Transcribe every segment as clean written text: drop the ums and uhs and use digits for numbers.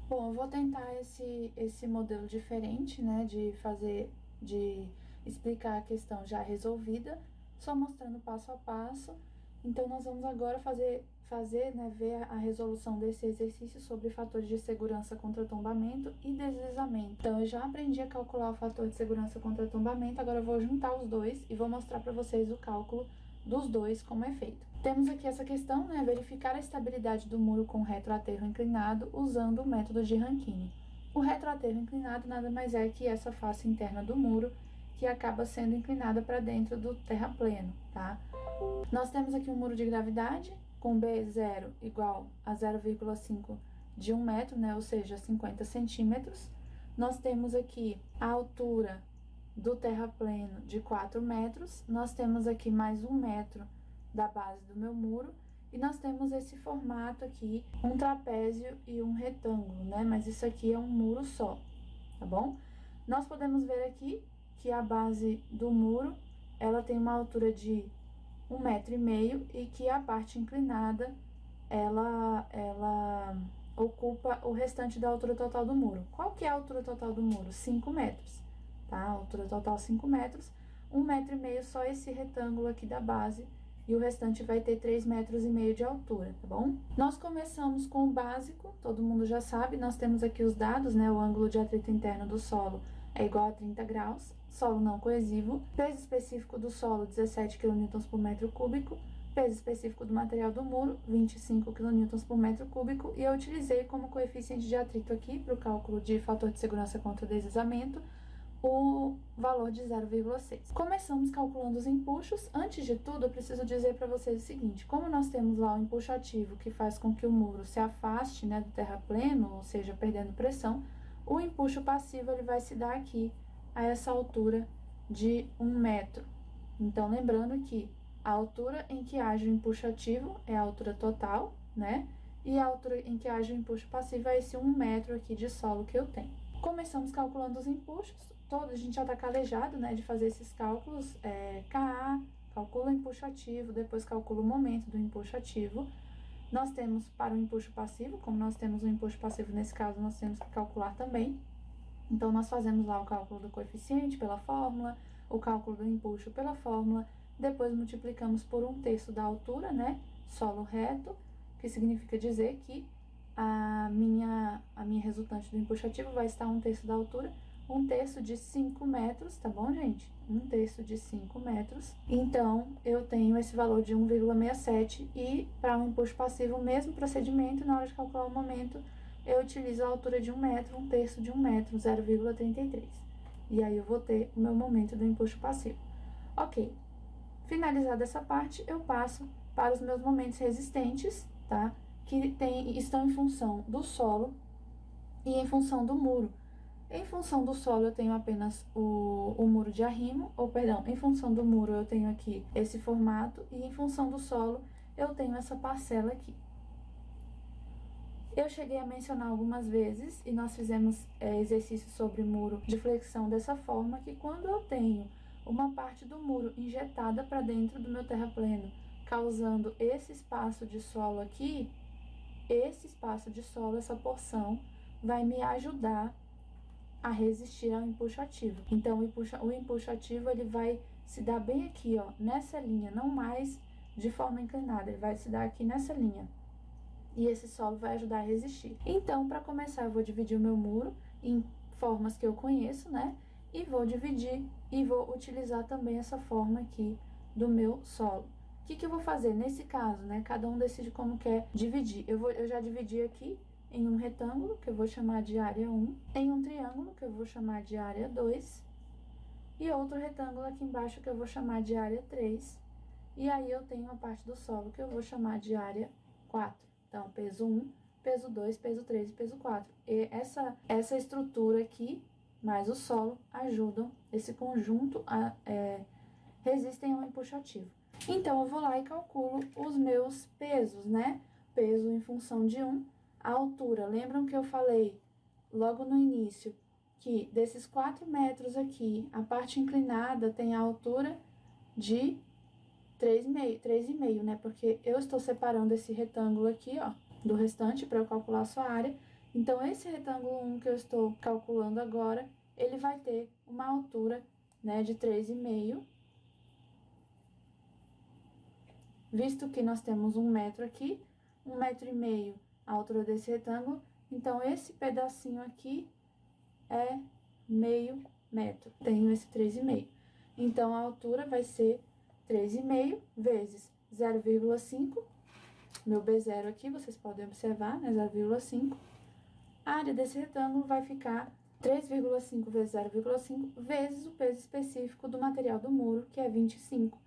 Bom, eu vou tentar esse modelo diferente, né, de explicar a questão já resolvida, só mostrando passo a passo. Então, nós vamos agora né, ver a resolução desse exercício sobre fatores de segurança contra tombamento e deslizamento. Então, eu já aprendi a calcular o fator de segurança contra tombamento, agora eu vou juntar os dois e vou mostrar para vocês o cálculo dos dois como é feito. Temos aqui essa questão, né, verificar a estabilidade do muro com retroaterro inclinado usando o método de Rankine. O retroaterro inclinado nada mais é que essa face interna do muro que acaba sendo inclinada para dentro do terrapleno, tá? Nós temos aqui um muro de gravidade com B0 igual a 0,5 de 1 metro, né, ou seja, 50 centímetros. Nós temos aqui a altura do terrapleno de 4 metros, nós temos aqui mais 1 metro da base do meu muro, e nós temos esse formato aqui, um trapézio e um retângulo, né? Mas isso aqui é um muro só, tá bom? Nós podemos ver aqui que a base do muro, ela tem uma altura de 1,5 metro e que a parte inclinada, ela ocupa o restante da altura total do muro. Qual que é a altura total do muro? 5 metros, tá? A altura total 5 metros, 1,5 metro só esse retângulo aqui da base, e o restante vai ter 3,5 metros de altura, tá bom? Nós começamos com o básico, todo mundo já sabe, nós temos aqui os dados, né? O ângulo de atrito interno do solo é igual a 30 graus, solo não coesivo, peso específico do solo 17 kN por metro cúbico, peso específico do material do muro 25 kN por metro cúbico, e eu utilizei como coeficiente de atrito aqui para o cálculo de fator de segurança contra o deslizamento o valor de 0,6. Começamos calculando os empuxos. Antes de tudo, eu preciso dizer para vocês o seguinte: como nós temos lá o empuxo ativo que faz com que o muro se afaste, né, do terrapleno, ou seja, perdendo pressão, o empuxo passivo ele vai se dar aqui a essa altura de 1 metro. Então, lembrando que a altura em que age o empuxo ativo é a altura total, né? E a altura em que age o empuxo passivo é esse 1 metro aqui de solo que eu tenho. Começamos calculando os empuxos, a gente já está calejado, né, de fazer esses cálculos, KA, calcula o empuxo ativo, depois calcula o momento do empuxo ativo. Nós temos para o empuxo passivo, como nós temos o empuxo passivo nesse caso, nós temos que calcular também. Então, nós fazemos lá o cálculo do coeficiente pela fórmula, o cálculo do empuxo pela fórmula, depois multiplicamos por 1/3 da altura, né, solo reto, que significa dizer que a minha resultante do empuxo ativo vai estar 1/3 da altura, 1/3 de 5 metros, tá bom, gente? 1/3 de 5 metros. Então, eu tenho esse valor de 1,67 e para o empuxo passivo, o mesmo procedimento, na hora de calcular o momento, eu utilizo a altura de 1 metro, 1/3 de 1 metro, 0,33. E aí eu vou ter o meu momento do empuxo passivo. Ok. Finalizada essa parte, eu passo para os meus momentos resistentes, tá? Que estão em função do solo e em função do muro. Em função do solo, eu tenho apenas o muro de arrimo, ou perdão, em função do muro eu tenho aqui esse formato, e em função do solo eu tenho essa parcela aqui. Eu cheguei a mencionar algumas vezes, e nós fizemos exercícios sobre muro de flexão dessa forma, que quando eu tenho uma parte do muro injetada para dentro do meu terrapleno, causando esse espaço de solo aqui, esse espaço de solo, essa porção, vai me ajudar a resistir ao empuxo ativo. Então, o empuxo ativo, ele vai se dar bem aqui, ó, nessa linha, não mais de forma inclinada, ele vai se dar aqui nessa linha. E esse solo vai ajudar a resistir. Então, para começar, eu vou dividir o meu muro em formas que eu conheço, né? E vou dividir e vou utilizar também essa forma aqui do meu solo. O que eu vou fazer nesse caso, né? Cada um decide como quer dividir. Eu já dividi aqui em um retângulo, que eu vou chamar de área 1, em um triângulo, que eu vou chamar de área 2, e outro retângulo aqui embaixo, que eu vou chamar de área 3, e aí eu tenho a parte do solo, que eu vou chamar de área 4. Então, peso 1, peso 2, peso 3 e peso 4. E essa estrutura aqui, mais o solo, ajudam, esse conjunto resistem ao empuxo ativo. Então, eu vou lá e calculo os meus pesos, né? Peso em função de 1, a altura. Lembram que eu falei logo no início que desses 4 metros aqui, a parte inclinada tem a altura de 3,5, né? Porque eu estou separando esse retângulo aqui, ó, do restante para eu calcular a sua área. Então, esse retângulo 1 que eu estou calculando agora, ele vai ter uma altura, né, de 3,5. Visto que nós temos 1 metro aqui, 1,5 metro a altura desse retângulo, então esse pedacinho aqui é meio metro. Tenho esse 3,5. Então, a altura vai ser 3,5 vezes 0,5. Meu B0 aqui, vocês podem observar, né? 0,5. A área desse retângulo vai ficar 3,5 vezes 0,5 vezes o peso específico do material do muro, que é 25.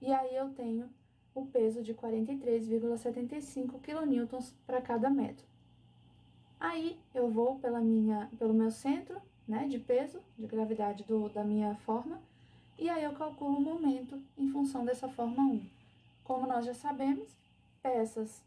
E aí eu tenho o peso de 43,75 kN para cada metro. Aí eu vou pelo meu centro, né, de peso, de gravidade da minha forma, e aí eu calculo o momento em função dessa forma 1. Como nós já sabemos, peças,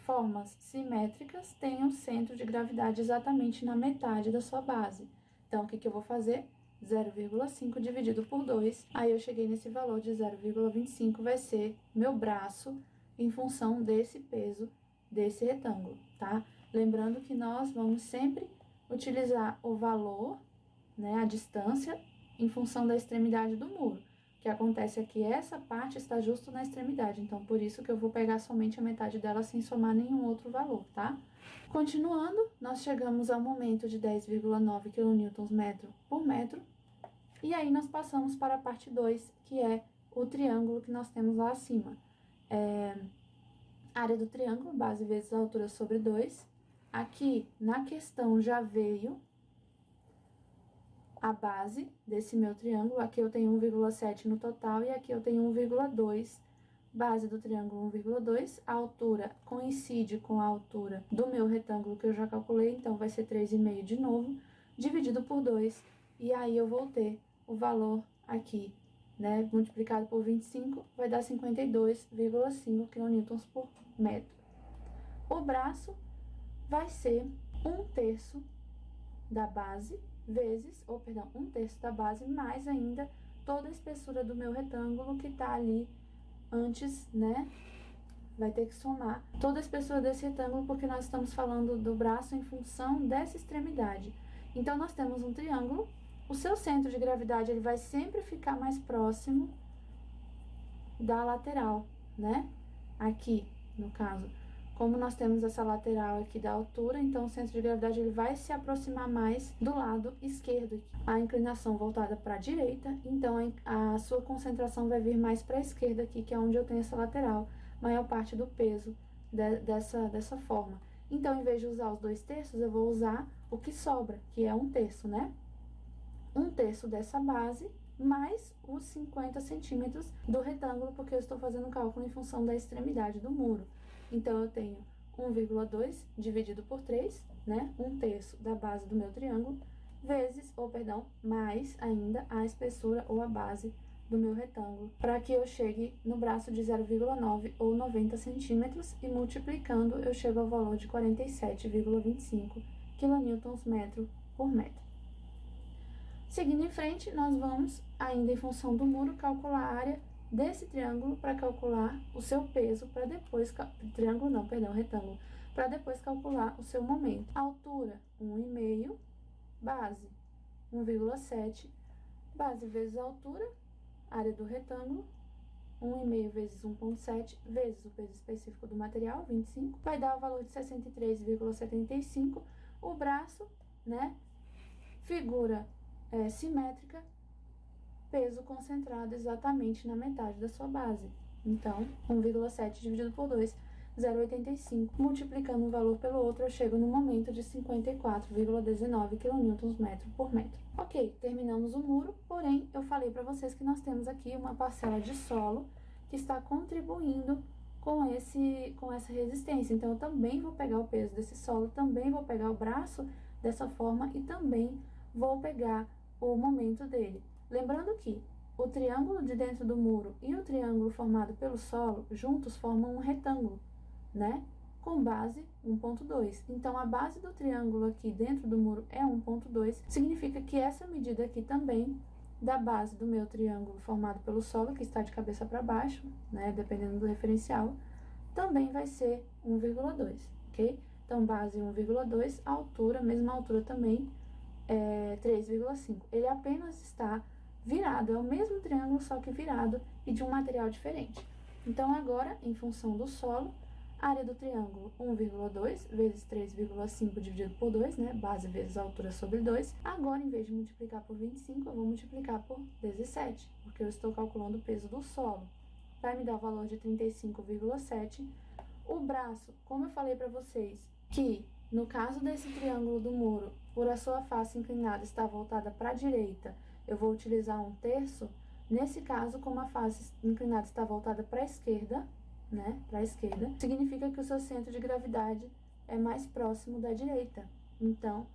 formas simétricas têm um centro de gravidade exatamente na metade da sua base. Então, o que eu vou fazer? 0,5 dividido por 2, aí eu cheguei nesse valor de 0,25, vai ser meu braço em função desse peso desse retângulo, tá? Lembrando que nós vamos sempre utilizar o valor, né, a distância, em função da extremidade do muro. O que acontece é que essa parte está justo na extremidade, então por isso que eu vou pegar somente a metade dela sem somar nenhum outro valor, tá? Continuando, nós chegamos ao momento de 10,9 kN por metro, e aí nós passamos para a parte 2, que é o triângulo que nós temos lá acima. Área do triângulo, base vezes a altura sobre 2. Aqui, na questão, já veio a base desse meu triângulo. Aqui eu tenho 1,7 no total e aqui eu tenho 1,2. Base do triângulo 1,2. A altura coincide com a altura do meu retângulo que eu já calculei, então vai ser 3,5 de novo, dividido por 2. E aí eu vou ter o valor aqui, né, multiplicado por 25, vai dar 52,5 kN por metro. O braço vai ser 1/3 da base vezes, perdão, 1/3 da base, mais ainda toda a espessura do meu retângulo que tá ali antes, né? Vai ter que somar toda a espessura desse retângulo, porque nós estamos falando do braço em função dessa extremidade. Então, nós temos um triângulo, o seu centro de gravidade ele vai sempre ficar mais próximo da lateral, né? Aqui, no caso. Como nós temos essa lateral aqui da altura, então o centro de gravidade ele vai se aproximar mais do lado esquerdo. A inclinação voltada para a direita, então a sua concentração vai vir mais para a esquerda aqui, que é onde eu tenho essa lateral, maior parte do peso dessa forma. Então, em vez de usar os 2/3, eu vou usar o que sobra, que é 1/3, né? 1/3 dessa base, mais os 50 centímetros do retângulo, porque eu estou fazendo o cálculo em função da extremidade do muro. Então, eu tenho 1,2 dividido por 3, né? 1/3 da base do meu triângulo, vezes, mais ainda a espessura ou a base do meu retângulo, para que eu chegue no braço de 0,9 ou 90 centímetros, e multiplicando eu chego ao valor de 47,25 kN por metro. Seguindo em frente, nós vamos, ainda em função do muro, calcular a área desse triângulo para calcular o seu peso, para depois, retângulo, para depois calcular o seu momento. Altura, 1,5, base, 1,7, base vezes a altura, área do retângulo, 1,5 vezes 1,7 vezes o peso específico do material, 25, vai dar o valor de 63,75. O braço, né, figura simétrica, peso concentrado exatamente na metade da sua base. Então, 1,7 dividido por 2, 0,85. Multiplicando um valor pelo outro, eu chego no momento de 54,19 kN por metro. Ok, terminamos o muro, porém, eu falei para vocês que nós temos aqui uma parcela de solo que está contribuindo com essa resistência. Então, eu também vou pegar o peso desse solo, também vou pegar o braço dessa forma e também vou pegar o momento dele. Lembrando que o triângulo de dentro do muro e o triângulo formado pelo solo juntos formam um retângulo, né? Com base 1,2. Então, a base do triângulo aqui dentro do muro é 1,2. Significa que essa medida aqui também da base do meu triângulo formado pelo solo, que está de cabeça para baixo, né? Dependendo do referencial, também vai ser 1,2, ok? Então, base 1,2, altura, mesma altura também, 3,5. Ele apenas está virado, é o mesmo triângulo, só que virado e de um material diferente. Então, agora, em função do solo, área do triângulo 1,2 vezes 3,5 dividido por 2, né? Base vezes altura sobre 2. Agora, em vez de multiplicar por 25, eu vou multiplicar por 17, porque eu estou calculando o peso do solo. Vai me dar o valor de 35,7. O braço, como eu falei para vocês, que no caso desse triângulo do muro, por a sua face inclinada estar voltada para a direita, eu vou utilizar 1/3. Nesse caso, como a face inclinada está voltada para a esquerda, né, para a esquerda, significa que o seu centro de gravidade é mais próximo da direita. Então,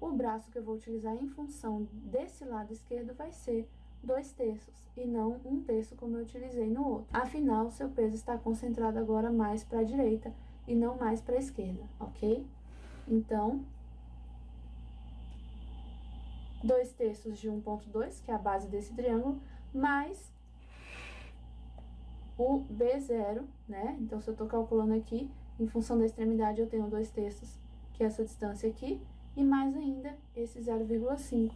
o braço que eu vou utilizar em função desse lado esquerdo vai ser 2/3 e não 1/3 como eu utilizei no outro. Afinal, seu peso está concentrado agora mais para a direita e não mais para a esquerda, ok? Então, 2/3 de 1,2, que é a base desse triângulo, mais o B0, né? Então, se eu estou calculando aqui, em função da extremidade, eu tenho 2/3, que é essa distância aqui, e mais ainda esse 0,5.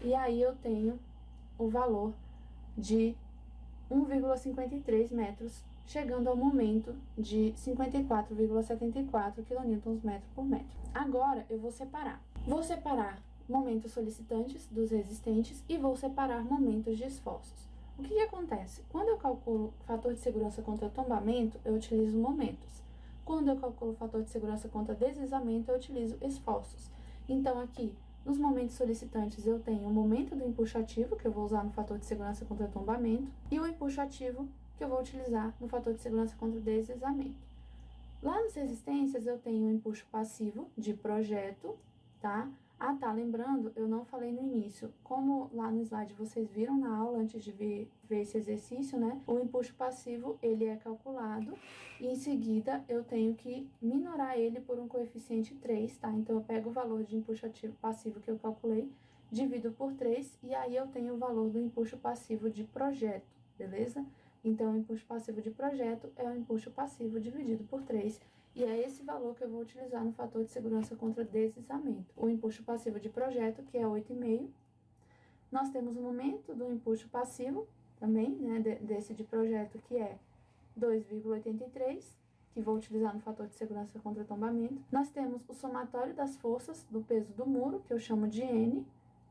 E aí, eu tenho o valor de 1,53 metros, chegando ao momento de 54,74 kNm por metro. Agora, eu vou separar. Vou separar momentos solicitantes dos resistentes e vou separar momentos de esforços. O que acontece? Quando eu calculo o fator de segurança contra tombamento, eu utilizo momentos. Quando eu calculo o fator de segurança contra deslizamento, eu utilizo esforços. Então, aqui, nos momentos solicitantes, eu tenho o momento do empuxo ativo, que eu vou usar no fator de segurança contra tombamento, e o empuxo ativo, que eu vou utilizar no fator de segurança contra deslizamento. Lá nas resistências, eu tenho o empuxo passivo de projeto, tá? Ah, tá, lembrando, eu não falei no início, como lá no slide vocês viram na aula antes de ver esse exercício, né? O empuxo passivo, ele é calculado e em seguida eu tenho que minorar ele por um coeficiente 3, tá? Então, eu pego o valor de empuxo ativo, passivo que eu calculei, divido por 3 e aí eu tenho o valor do empuxo passivo de projeto, beleza? Então, o empuxo passivo de projeto é o empuxo passivo dividido por 3. E é esse valor que eu vou utilizar no fator de segurança contra deslizamento. O empuxo passivo de projeto, que é 8,5. Nós temos o momento do empuxo passivo, também, né, desse de projeto, que é 2,83, que vou utilizar no fator de segurança contra tombamento. Nós temos o somatório das forças do peso do muro, que eu chamo de N,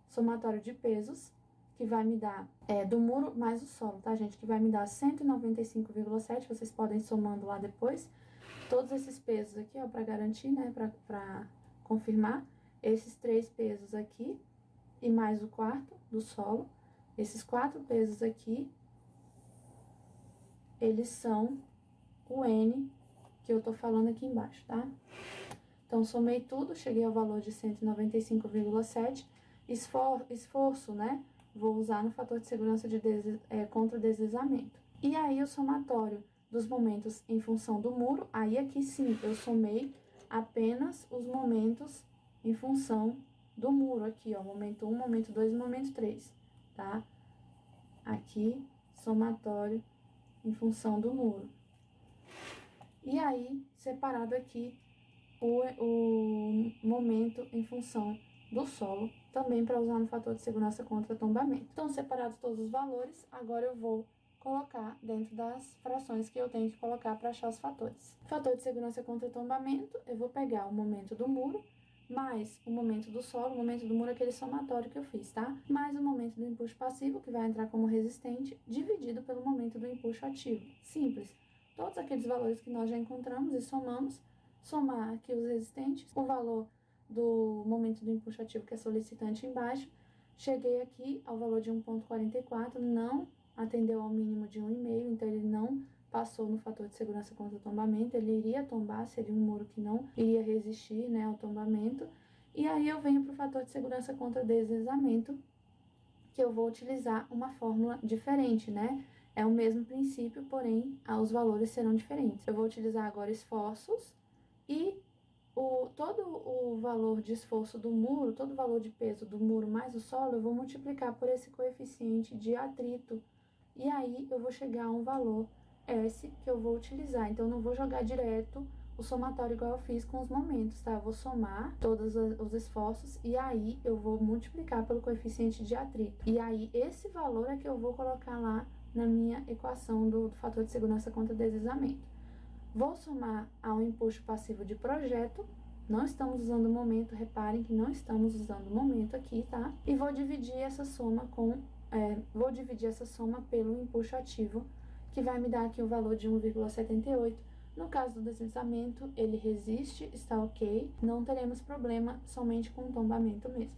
somatório de pesos, que vai me dar, do muro mais o solo, tá, gente? Que vai me dar 195,7, vocês podem ir somando lá depois. Todos esses pesos aqui, ó, para garantir, né, para confirmar, esses 3 pesos aqui e mais o quarto do solo, esses 4 pesos aqui, eles são o N que eu tô falando aqui embaixo, tá? Então, somei tudo, cheguei ao valor de 195,7. Esforço, né, vou usar no fator de segurança contra deslizamento. E aí, o somatório dos momentos em função do muro, aí aqui sim, eu somei apenas os momentos em função do muro, aqui, ó, momento 1, momento 2 e momento 3, tá? Aqui, somatório em função do muro. E aí, separado aqui, o momento em função do solo, também para usar no fator de segurança contra tombamento. Então, separados todos os valores, agora eu vou colocar dentro das frações que eu tenho que colocar para achar os fatores. Fator de segurança contra tombamento, eu vou pegar o momento do muro, mais o momento do solo, o momento do muro é aquele somatório que eu fiz, tá? Mais o momento do empuxo passivo, que vai entrar como resistente, dividido pelo momento do empuxo ativo. Simples. Todos aqueles valores que nós já encontramos e somamos, somar aqui os resistentes, o valor do momento do empuxo ativo, que é solicitante embaixo, cheguei aqui ao valor de 1,44, não atendeu ao mínimo de 1,5, então ele não passou no fator de segurança contra o tombamento, ele iria tombar, seria um muro que não iria resistir, né, ao tombamento. E aí eu venho para o fator de segurança contra deslizamento, que eu vou utilizar uma fórmula diferente, né? É o mesmo princípio, porém, os valores serão diferentes. Eu vou utilizar agora esforços e todo o valor de esforço do muro, todo o valor de peso do muro mais o solo, eu vou multiplicar por esse coeficiente de atrito. E aí, eu vou chegar a um valor S que eu vou utilizar. Então, eu não vou jogar direto o somatório igual eu fiz com os momentos, tá? Eu vou somar todos os esforços e aí eu vou multiplicar pelo coeficiente de atrito. E aí, esse valor é que eu vou colocar lá na minha equação do fator de segurança contra deslizamento. Vou somar ao empuxo passivo de projeto, não estamos usando o momento, reparem que não estamos usando o momento aqui, tá? E vou dividir essa soma pelo empuxo ativo, que vai me dar aqui o valor de 1,78. No caso do deslizamento, ele resiste, está ok, não teremos problema, somente com o tombamento mesmo.